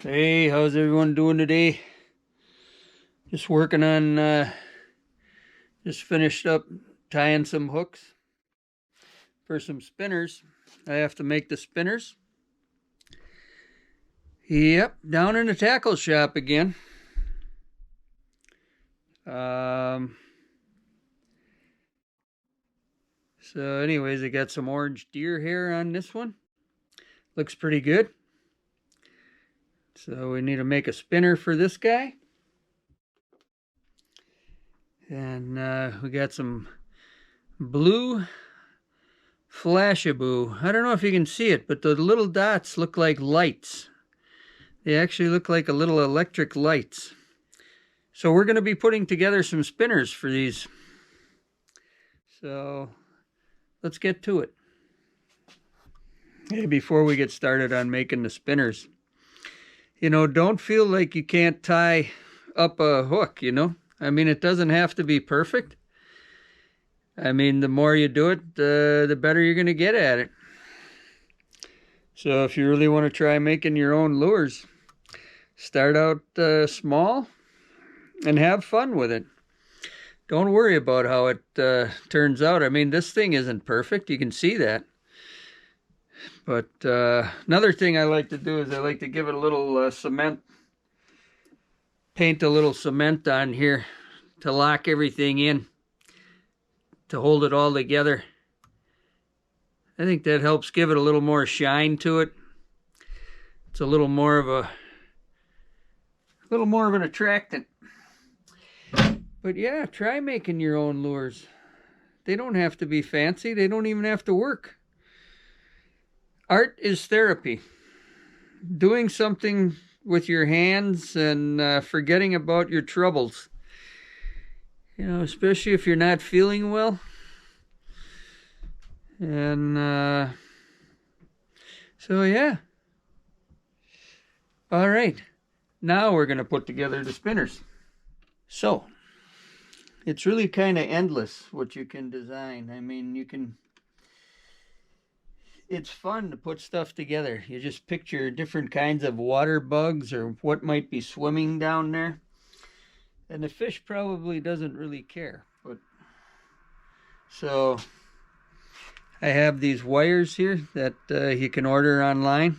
Hey, how's everyone doing today? Just working on, just finished up tying some hooks for some spinners. I have to make the spinners. Yep, down in the tackle shop again. Um, so anyways, I got some orange deer hair on this one. Looks pretty good. So we need to make a spinner for this guy. And we got some blue Flashabou. I don't know if you can see it, but the little dots look like lights. They actually look like a little electric lights. So we're going to be putting together some spinners for these. So let's get to it. Hey, before we get started on making the spinners, don't feel like you can't tie up a hook, I mean, it doesn't have to be perfect. I mean, the more you do it, the better you're going to get at it. So if you really want to try making your own lures, start out small and have fun with it. Don't worry about how it turns out. I mean, this thing isn't perfect. You can see that. But another thing I like to do is I like to give it a little cement, paint a little cement on here to lock everything in, to hold it all together. I think that helps give it a little more shine to it. It's a little more of an attractant. But yeah, try making your own lures. They don't have to be fancy. They don't even have to work. Art is therapy. Doing something with your hands and forgetting about your troubles. Especially if you're not feeling well. And so yeah. All right. Now we're going to put together the spinners. So it's really kind of endless what you can design. I mean, it's fun to put stuff together. You just picture different kinds of water bugs or what might be swimming down there. And the fish probably doesn't really care. But so I have these wires here that you can order online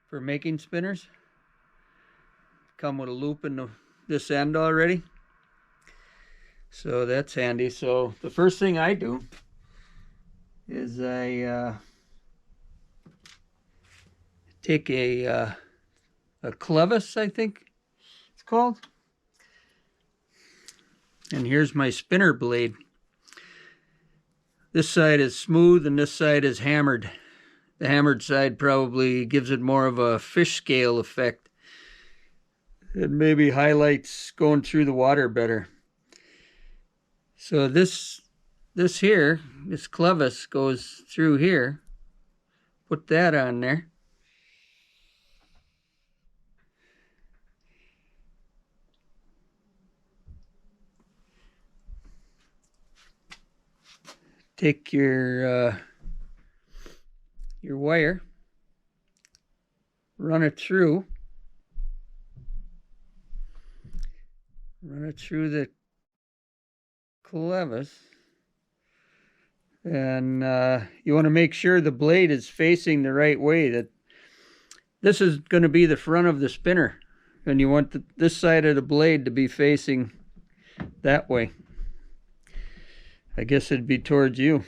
for making spinners. Come with a loop in this end already. So that's handy. So the first thing I do is I take a clevis, I think it's called. And here's my spinner blade. This side is smooth and this side is hammered. The hammered side probably gives it more of a fish scale effect. It maybe highlights going through the water better. So this clevis goes through here. Put that on there. Take your wire, run it through the clevis, and you want to make sure the blade is facing the right way. That this is going to be the front of the spinner, and you want this side of the blade to be facing that way. I guess it'd be towards you.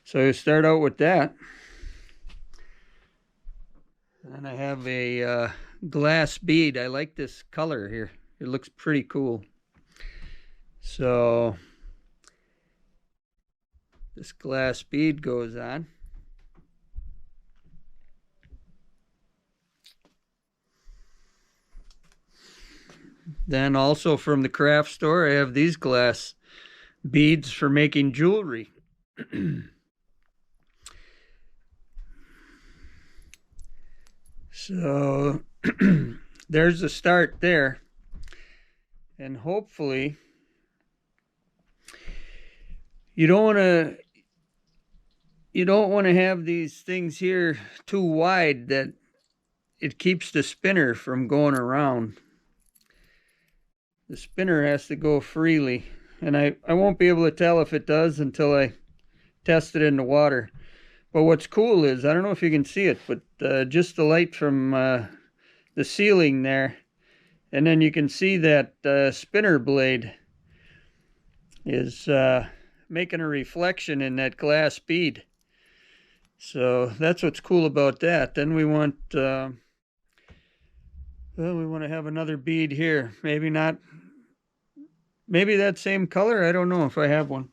So you start out with that. And I have a glass bead. I like this color here. It looks pretty cool. So this glass bead goes on. Then also from the craft store, I have these glass beads for making jewelry. So there's the start there. And hopefully you don't want to have these things here too wide that it keeps the spinner from going around. The spinner has to go freely, and I won't be able to tell if it does until I test it in the water. But what's cool is, I don't know if you can see it, but just the light from the ceiling there, and then you can see that spinner blade is making a reflection in that glass bead. So that's what's cool about that. Then we want well, we want to have another bead here. Maybe not, maybe that same color. I don't know if I have one.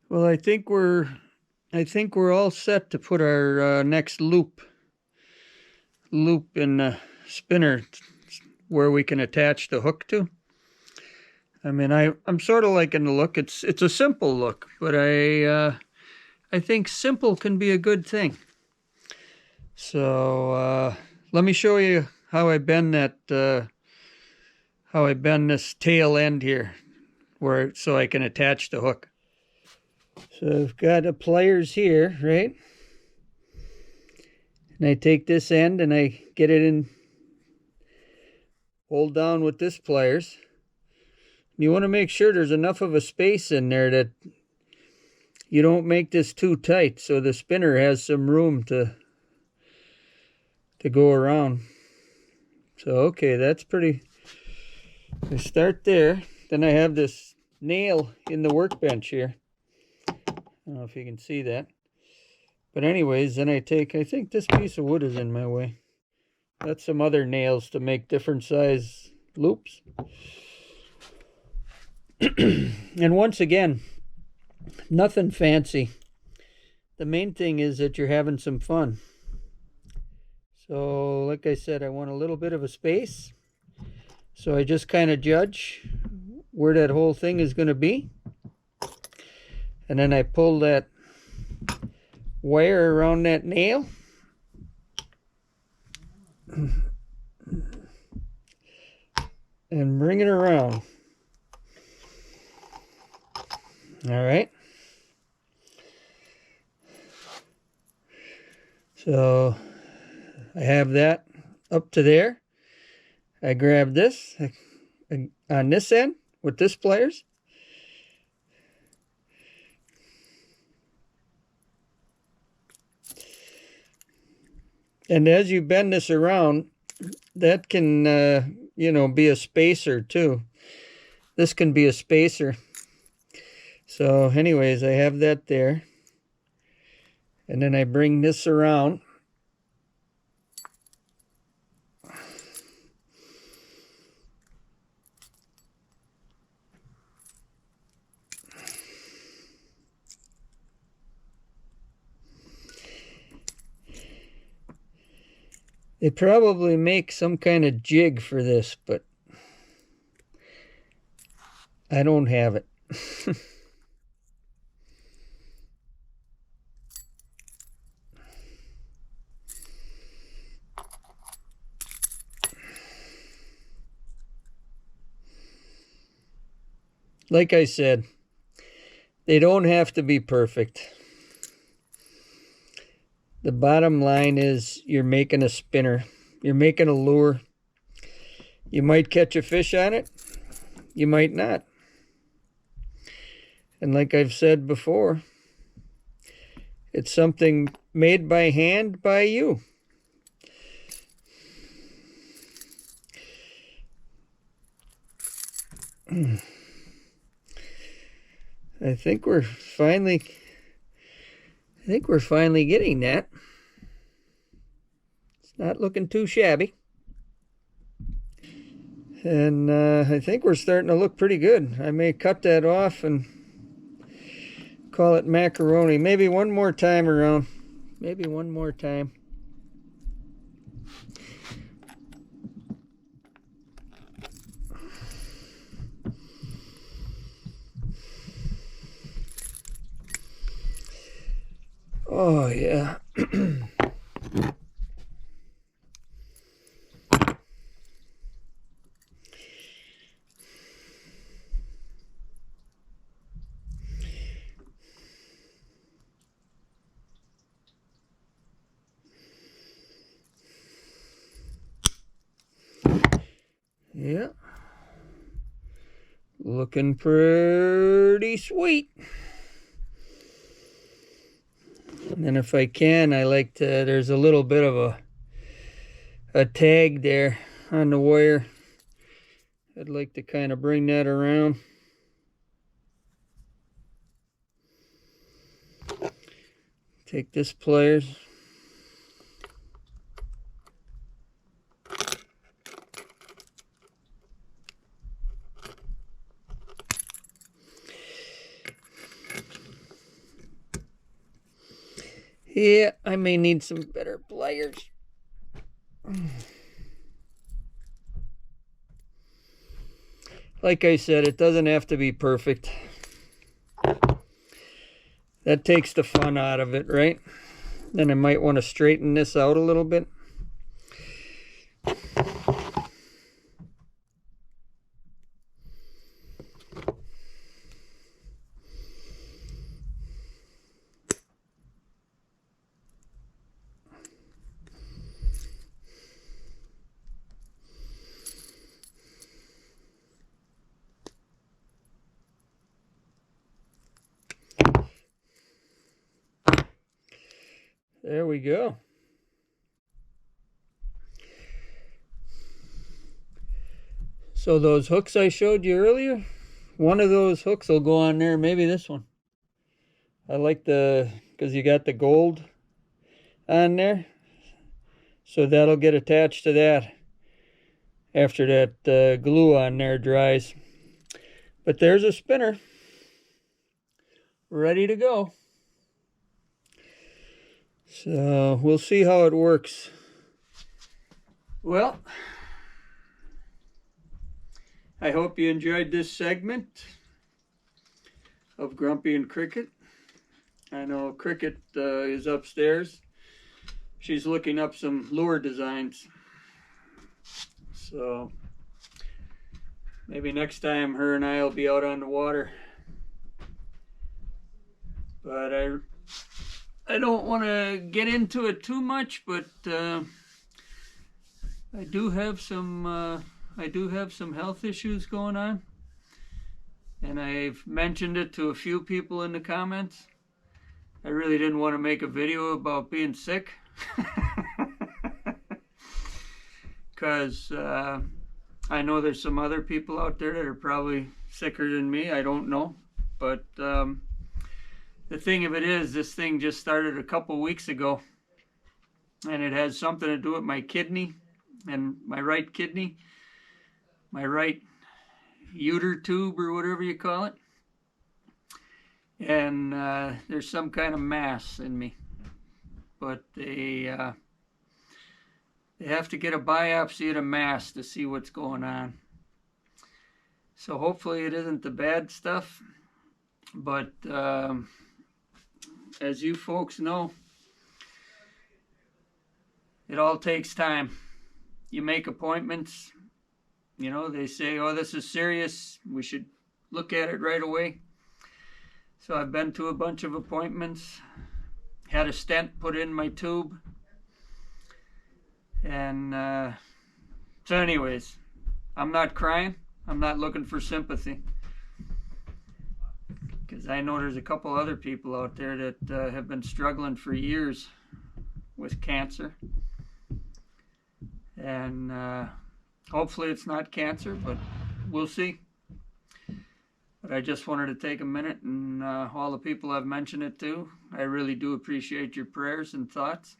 Well, I think we're all set to put our next loop in the spinner where we can attach the hook to. I mean, I'm sort of liking the look. It's a simple look, but I think simple can be a good thing. So let me show you how I bend that. How I bend this tail end here, so I can attach the hook. So I've got the pliers here, right? And I take this end and I get it in, hold down with this pliers. You want to make sure there's enough of a space in there that you don't make this too tight, so the spinner has some room to go around. So okay, that's pretty. I start there. Then I have this nail in the workbench here. I don't know if you can see that. But anyways, then I think this piece of wood is in my way. That's some other nails to make different size loops. And once again, nothing fancy. The main thing is that you're having some fun. So like I said, I want a little bit of a space. So I just kind of judge where that whole thing is going to be. And then I pull that wire around that nail. And bring it around. All right. So I have that up to there. I grab this on this end with this pliers. And as you bend this around, that can, be a spacer too. This can be a spacer. So anyways, I have that there. And then I bring this around. They probably make some kind of jig for this, but I don't have it. Like I said, they don't have to be perfect. The bottom line is you're making a spinner. You're making a lure. You might catch a fish on it. You might not. And like I've said before, it's something made by hand by you. I think we're finally getting that. It's not looking too shabby. And I think we're starting to look pretty good. I may cut that off and call it macaroni. Maybe one more time around. Maybe one more time. Oh, yeah. Yeah. Looking pretty sweet. And if I can, I like to, there's a little bit of a tag there on the wire. I'd like to kind of bring that around. Take this pliers. Yeah, I may need some better pliers. Like I said, it doesn't have to be perfect. That takes the fun out of it, right? Then I might want to straighten this out a little bit. There we go. So those hooks I showed you earlier, one of those hooks will go on there, maybe this one. I like because you got the gold on there. So that'll get attached to that after that glue on there dries. But there's a spinner ready to go. So we'll see how it works. Well, I hope you enjoyed this segment of Grumpy and Cricket. I know Cricket is upstairs. She's looking up some lure designs. So maybe next time her and I will be out on the water. But I don't want to get into it too much, but I do have some health issues going on, and I've mentioned it to a few people in the comments. I really didn't want to make a video about being sick because I know there's some other people out there that are probably sicker than me. I don't know, but the thing of it is, this thing just started a couple weeks ago, and it has something to do with my kidney, and my right kidney, my right uter tube or whatever you call it. And there's some kind of mass in me, but they have to get a biopsy of the mass to see what's going on. So hopefully it isn't the bad stuff, but as you folks know, it all takes time. You make appointments, you know, they say, oh, this is serious, we should look at it right away. So I've been to a bunch of appointments, had a stent put in my tube, and so anyways, I'm not crying, I'm not looking for sympathy, because I know there's a couple other people out there that have been struggling for years with cancer, and hopefully it's not cancer, but we'll see. But I just wanted to take a minute, and all the people I've mentioned it to, I really do appreciate your prayers and thoughts.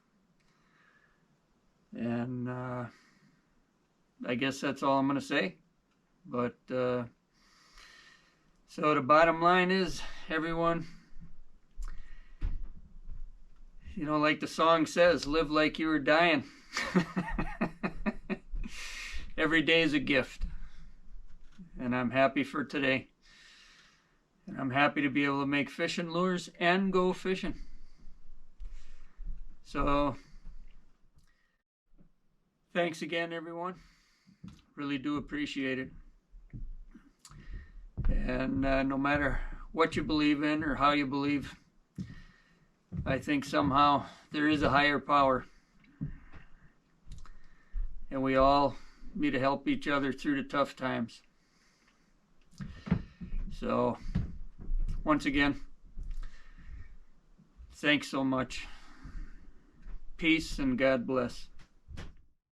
And I guess that's all I'm going to say. But so the bottom line is, everyone, you know, like the song says, live like you were dying. Every day is a gift. And I'm happy for today. And I'm happy to be able to make fishing lures and go fishing. So, thanks again, everyone. Really do appreciate it. And no matter what you believe in or how you believe, I think somehow there is a higher power. And we all be to help each other through the tough times. So, once again, thanks so much. Peace and God bless.